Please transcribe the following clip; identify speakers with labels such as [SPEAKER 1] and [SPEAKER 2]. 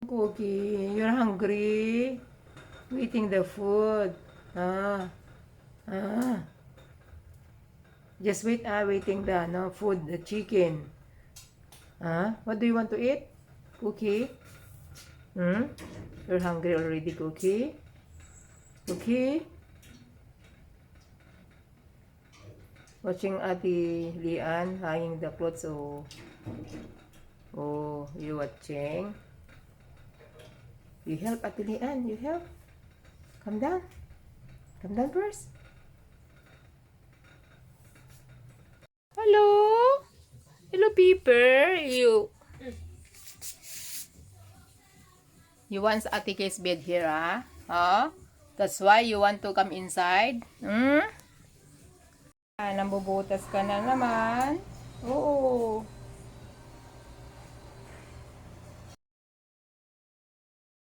[SPEAKER 1] Cookie, you're hungry? Eating the food. Ah, ah. Just wait, waiting the food, the chicken. What do you want to eat? Cookie? You're hungry already, Cookie? Cookie? Watching Ate Lian hanging the clothes. Oh, you watching? You help, Ate Lian. You help. Come down. Come down first. Hello? Hello, Peeper. You want Ate Kay's bed here, Huh? That's why you want to come inside? Nambubutas ka na naman. Oo.